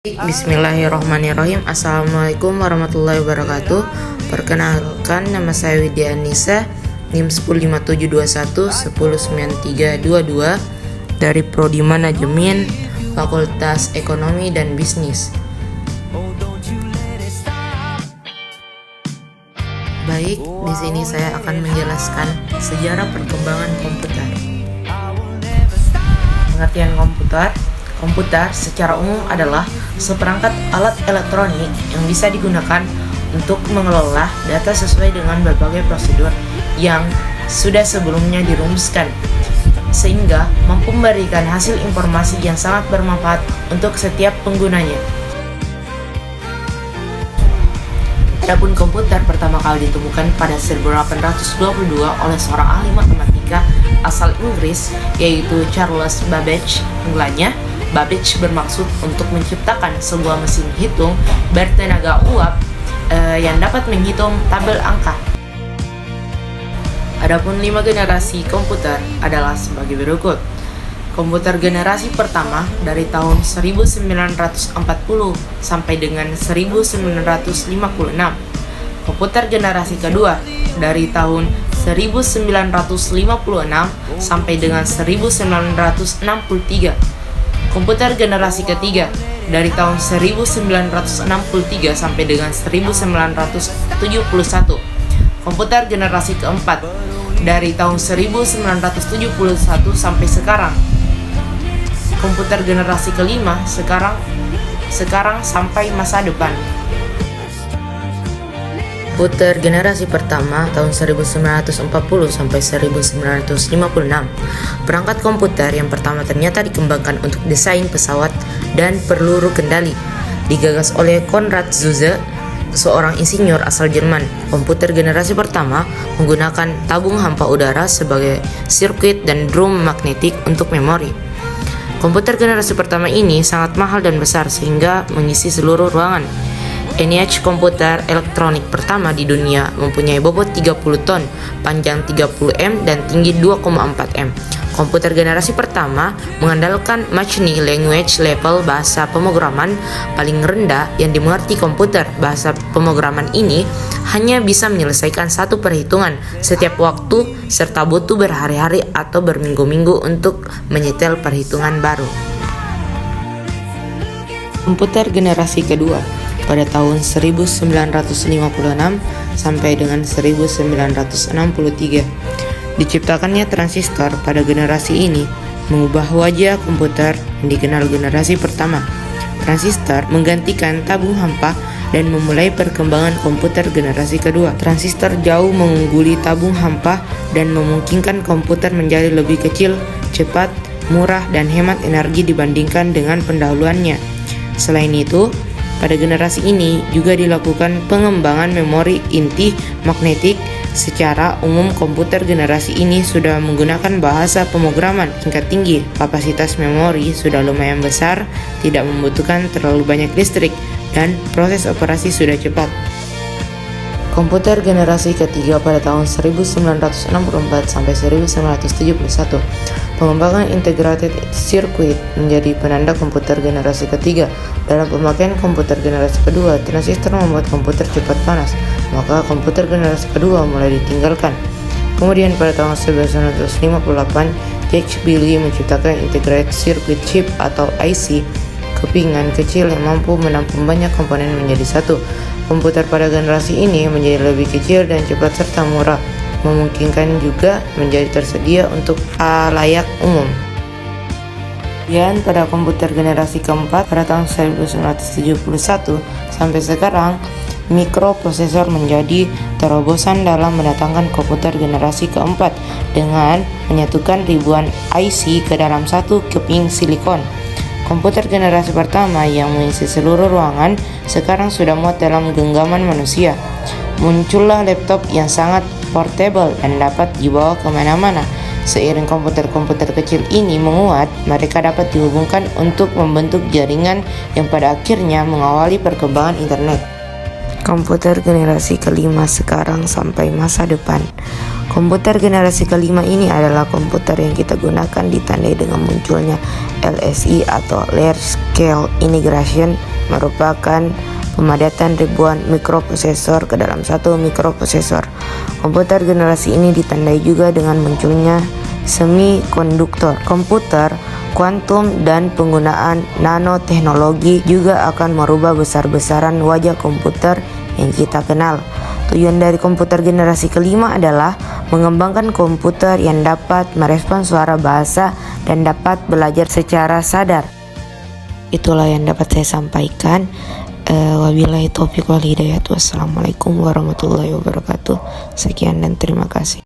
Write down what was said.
Bismillahirrahmanirrahim. Assalamualaikum warahmatullahi wabarakatuh. Perkenalkan, nama saya Widya Anissa, NIM 105721 dari Prodi Manajemen, Fakultas Ekonomi dan Bisnis. Baik, di sini saya akan menjelaskan sejarah perkembangan komputer. Pengertian komputer. Komputer secara umum adalah seperangkat alat elektronik yang bisa digunakan untuk mengelola data sesuai dengan berbagai prosedur yang sudah sebelumnya dirumuskan, sehingga mampu memberikan hasil informasi yang sangat bermanfaat untuk setiap penggunanya. Adapun komputer pertama kali ditemukan pada 1822 oleh seorang ahli matematika asal Inggris, yaitu Charles Babbage. Mulanya, Babbage bermaksud untuk menciptakan sebuah mesin hitung bertenaga uap yang dapat menghitung tabel angka. Adapun 5 generasi komputer adalah sebagai berikut. Komputer generasi pertama dari tahun 1940 sampai dengan 1956. Komputer generasi kedua dari tahun 1956 sampai dengan 1963. Komputer generasi ketiga dari tahun 1963 sampai dengan 1971. Komputer generasi keempat dari tahun 1971 sampai sekarang. Komputer generasi kelima sekarang sampai masa depan. Komputer generasi pertama tahun 1940 sampai 1956. Perangkat komputer yang pertama ternyata dikembangkan untuk desain pesawat dan peluru kendali. Digagas oleh Konrad Zuse, seorang insinyur asal Jerman. Komputer generasi pertama menggunakan tabung hampa udara sebagai sirkuit dan drum magnetik untuk memori. Komputer generasi pertama ini sangat mahal dan besar sehingga mengisi seluruh ruangan. ENIAC komputer elektronik pertama di dunia mempunyai bobot 30 ton, panjang 30 m dan tinggi 2,4 m. Komputer generasi pertama mengandalkan machine language level bahasa pemrograman paling rendah yang dimengerti komputer. Bahasa pemrograman ini hanya bisa menyelesaikan satu perhitungan setiap waktu serta butuh berhari-hari atau berminggu-minggu untuk menyetel perhitungan baru. Komputer generasi kedua pada tahun 1956 sampai dengan 1963. Diciptakannya transistor pada generasi ini mengubah wajah komputer yang dikenal generasi pertama. Transistor menggantikan tabung hampa dan memulai perkembangan komputer generasi kedua. Transistor jauh mengungguli tabung hampa dan memungkinkan komputer menjadi lebih kecil, cepat, murah, dan hemat energi dibandingkan dengan pendahuluannya. Selain itu, pada generasi ini juga dilakukan pengembangan memori inti magnetik. Secara umum komputer generasi ini sudah menggunakan bahasa pemrograman tingkat tinggi. Kapasitas memori sudah lumayan besar, tidak membutuhkan terlalu banyak listrik, dan proses operasi sudah cepat. Komputer generasi ketiga pada tahun 1964 sampai 1971. Pengembangan integrated circuit menjadi penanda komputer generasi ketiga. Dalam pemakaian komputer generasi kedua, transistor membuat komputer cepat panas, maka komputer generasi kedua mulai ditinggalkan. Kemudian pada tahun 1958, H. Billy menciptakan integrated circuit chip atau IC, kepingan kecil yang mampu menampung banyak komponen menjadi satu. Komputer pada generasi ini menjadi lebih kecil dan cepat serta murah, memungkinkan juga menjadi tersedia untuk khalayak umum. Dan pada komputer generasi keempat pada tahun 1971 sampai sekarang, mikroprosesor menjadi terobosan dalam mendatangkan komputer generasi keempat dengan menyatukan ribuan IC ke dalam satu keping silikon. Komputer generasi pertama yang mengisi seluruh ruangan sekarang sudah muat dalam genggaman manusia. Muncullah laptop yang sangat portable dan dapat dibawa kemana-mana. Seiring komputer-komputer kecil ini menguat, mereka dapat dihubungkan untuk membentuk jaringan yang pada akhirnya mengawali perkembangan internet. Komputer generasi kelima sekarang sampai masa depan. Komputer generasi kelima ini adalah komputer yang kita gunakan ditandai dengan munculnya LSI atau Large Scale Integration, merupakan pemadatan ribuan mikroprosesor ke dalam satu mikroprosesor. Komputer generasi ini ditandai juga dengan munculnya semikonduktor, komputer kuantum, dan penggunaan nanoteknologi juga akan merubah besar-besaran wajah komputer yang kita kenal. Tujuan dari komputer generasi kelima adalah mengembangkan komputer yang dapat merespons suara bahasa dan dapat belajar secara sadar. Itulah yang dapat saya sampaikan. Wabillahi taufiq wal hidayah. Wassalamualaikum warahmatullahi wabarakatuh. Sekian dan terima kasih.